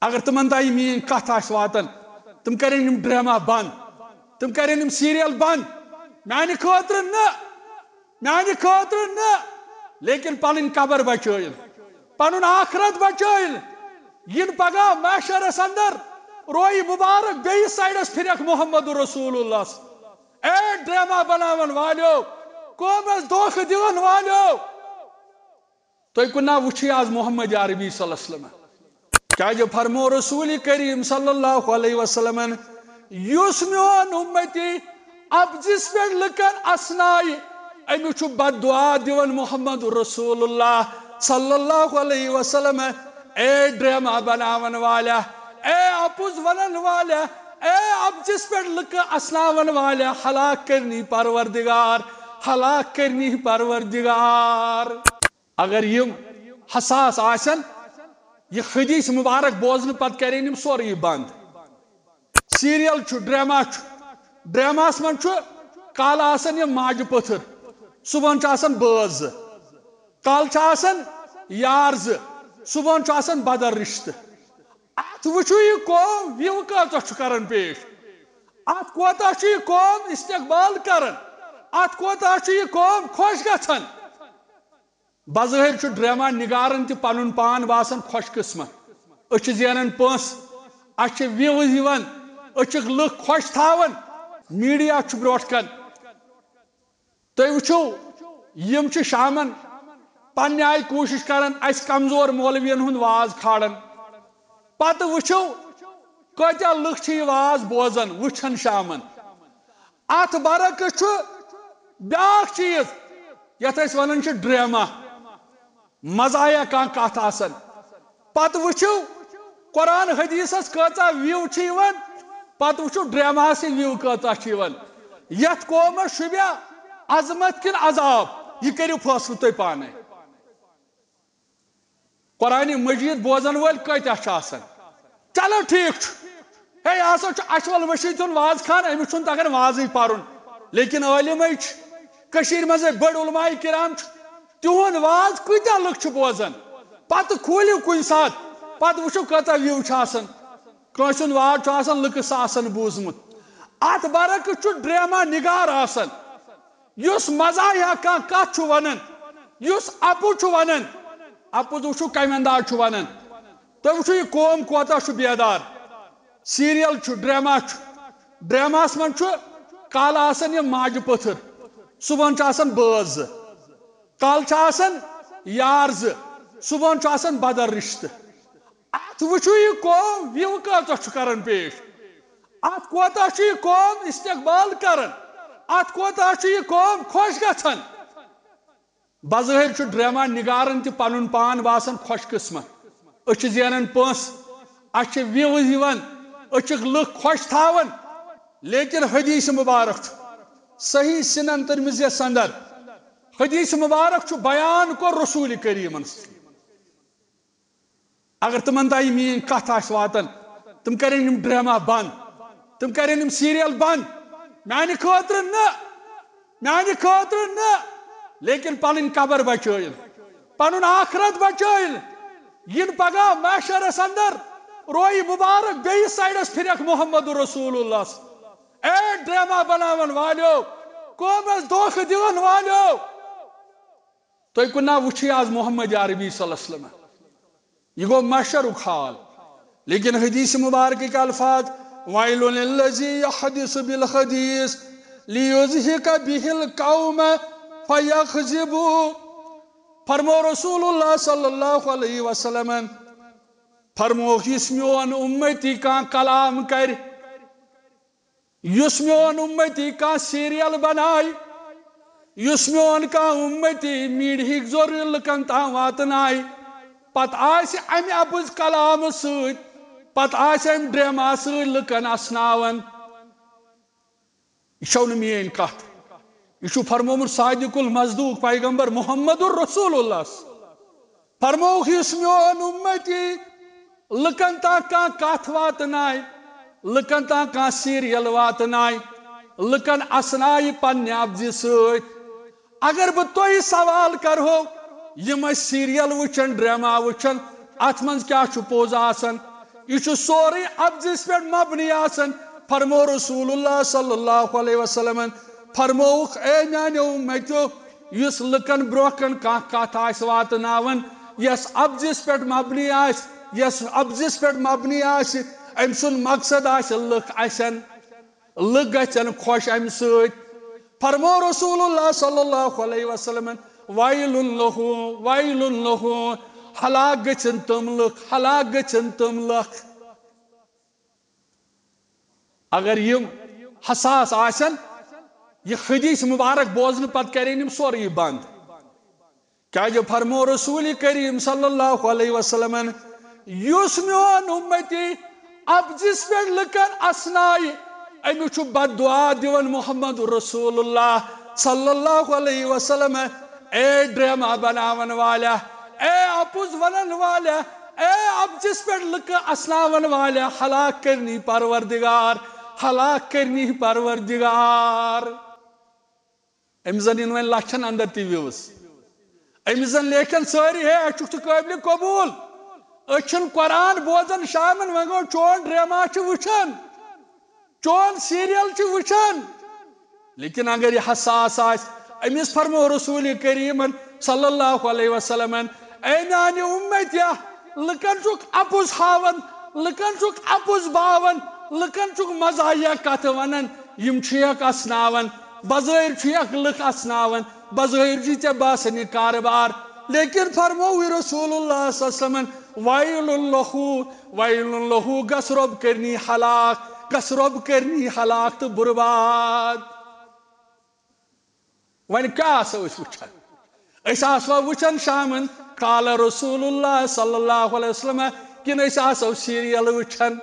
اگر تمن تھی میری کت واتن تم کریں ڈرامہ بند تم کریں سیریل بند میانہ خاطر نہ لیکن پن قبر بچائل پن آخرت بچائل ین پگہ محشرس اندر روئی مبارک بیس سائڈس پھرک محمد رسول اللہ اے ڈرامہ بناون والو قومس دھوکھ دون والو تھی کنا وچھی آز محمد عربی صلی اللہ علیہ وسلم کیا فرمو رسول کریم صلی اللہ علیہ وسلم یس میون امتی ابزس پہ لکن اسنائی امچ بد دعا دیون محمد رسول اللہ صلی اللہ علیہ وسلم اے ڈرامہ بناون والا اے اپز ونن والا اے ابزس پہ لکن اسناون والا ہلاک کرنی پروردگار ہلاک کرنی پروردگار اگر یم حساس آسن یہ حدیث مبارک بوزن پت کریں سوری بند سیریل ڈراماس من کال آسن یہ ماجہ پتھر صبح باز کال یار صبح آسن بدر رشتہ ات وچو یہ قوم ویو کتہ کران پیش ات کوتہ یہ قوم استقبال کران ات کوتہ یہ قوم خوش گژھان بظاہر ڈرامہ نگارن تہ پن پان باسان خوش قسمت اچھ زینان پونس اچھ ویوز یوان اچھک لکھ خوش تھاون میڈیا بروٹ کن تھی وچھو یم شامن پنہ آئی کوشش کران اس کمزور مولوین ہند واز کھارن پتہ وچھو کتیا لکھ یہ واز بوزان وچھن شامن ات برعکس بیاکھ چیز یتھ اس ونان ڈرامہ مزایا کان کت آسان پتہ وچھو قرآن حدیثس کتا ویو پتہ وچھو ڈرامہ سے ویو کتا یت قومس شبیا عظمت کن عذاب یہ کرو فیصلہ تھی پانے قرآن مجید بوزن ول کتیا چلو ٹھیک ہے یہ اشول وشید واز خان امس تگان واضح پرن لیکن عالم مز بڑ علماء کرام تہد واز کتیا لکھ بوزان پتہ کھولو کن سات پتہ وچھو کتا ویو کنس واز لکس بوزمت ات برعکس ڈرامہ نگار اس مزاحیہ کان کت ونان اس اپو ونان اپوز وچھو کم انداز ونان تھی وچھو یہ قوم کوتا بیدار سیریل ڈراماس من کال آسان یہ ماجہ پتھر صبح باز کال یار صبح بدر رشتہ ات وچھو یہ قوم ویو کتہ کران پیش ات کوتہ یہ قوم استقبال کران ات کوتہ یہ قوم خوش گژھان بظاہر ڈرامہ نگارن تہ پن پان باسان خوش قسمت اچھ زینان پونس اچھ ویوز یوان اچھک لکھ خوش تھاون لیکن حدیث مبارک صحیح سنن ترمذیس اندر حدیث مبارک بیان کو رسول کریم اگر تمن تھی میری کت واتن تم کریں ڈرامہ بند تم کریں سیریل بند میانہ خاطر نہ لیکن پن قبر بچائل پن آخرت بچائل ین پگہ محشرس اندر روئی مبارک بیس سائڈس پھرک محمد رسول اللہ اے ڈرامہ بناون والو قومس دھوکھ دون والو تھی کنا وچھی آز محمد عربی صلی اللہ علیہ وسلم یہ گو محشرک حال لیکن حدیث مبارک کے الفاظ وَيْلٌ لِلَّذِي يَحْدِثُ بِالْحَدِيثِ لِيُزْهِكَ بِهِ الْقَوْمَ فَيَخْزِبُوا فرمو رسول اللہ صلی اللہ علیہ وسلم فرمو اس میون امتی کان کلام کر اس میون امتی کان سیریل بنائی اس میون کان امتی میڈیک زور لکن تام واتنائی پت آس ام اپز کلام ست پت آس ام ڈرامہ ست لکن اسناون یہ چھو مین کت یہ فرمومت صادق المصدوق پیغمبر محمد الرسول اللہ فرمو اس میون امتی لکن تا کان کت واتنائی لکن تا کان سیریل واتنائی لکن اسنائی پنہ ابزی ست اگر بہ تھی سوال کرو یم سیریل وچن ڈرامہ وچن ات من کیا پوز آسان یہ سوری ابزس پہ مبنی آسن فرمو رسول اللہ صلی اللہ علیہ وسلم فرموک اے میانیو امتیو یس لکن بروکن کت واتناون یس ابزس پہ مبنی آس یس ابزس پہ مبنی آس ام سن مقصد آس لک آسن لک گھن خوش ام ست فرمو رسول اللہ صلی اللہ علیہ وسلم ویل لہو ہلاک گھن تم لک ہلاک گھن تم لک اگر یم حساس آسن یہ حدیث مبارک بوزن پت کریں یم سوری بند کیا جو فرمو رسول کریم صلی اللہ علیہ وسلم یس میون امتی ابزس پہ لکن اسنائی امیچ بد دعا دیون محمد رسول اللہ صلی اللہ علیہ وسلم اے ڈرامہ بناون والا اے اپوز ونن والا اے ابزس پہ لک اسناون والا ہلاک کرنی پروردگار ہلاک کرنی پروردگار امزن ان لچھن اندر تی ویوز امزن لیکن ساری ہے اچھک تو قابل قبول اچھن قرآن بوزن شامن ونگو چون ڈراما چھ وچھن چون سیریل چھ وچھن لیکن اگر یہ حساس آس امس فرمو رسول کریم صلی اللہ علیہ وسلم اے میانہ امتیا لکن چک اپوز ہاون لکن چک اپوز باون لکن چک مزاحیہ کت ونن یم چھیک اسناون بظاہر چھیک لک اسناون بظاہر جی تے باسن یہ کاربار لیکن فرموی رسول اللہ صلی اللہ علیہ وسلم ویل لہو گس رب کرنی ہلاک گس رب کرنی ہلاک تو برباد ون کیا وچھن اس آسوا وچھن شامن قال رسول اللہ صلی اللہ علیہ وسلم کن اس آسو سیریل وچھن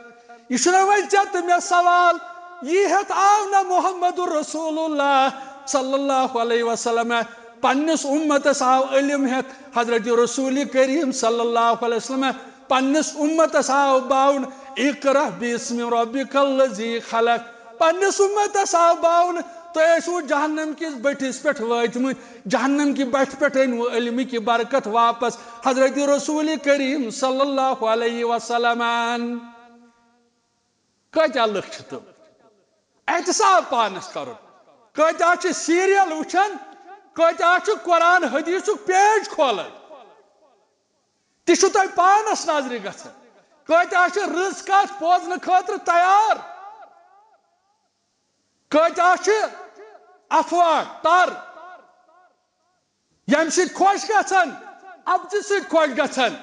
یہ چھنا وجہ میں سوال یہ ہت آو نا محمد رسول اللہ صلی اللہ علیہ وسلم پنس امتس آو علم ہت حضرت رسول کریم صلی اللہ علیہ وسلم پنس امتس آو باون اقرأ باسم ربک الذی خلق پنس امتس آو باون تو ایسو جہنم کی بٹھس پٹھ واتم جہنم کی بٹھ پٹھ علم کی برکت واپس حضرت رسول کریم صلی اللہ علیہ وسلم کتیا لکھ تو احتساب پانس کرن کتیا سیریل وچھن کتیا قرآن حدیث پیج کھولن تہ تہ پانس نظر گھن کتیا رز کت بوزن خاطر تیار کتیا افواہ تر یم ست خوش گھن ابزِ ست خوش گھن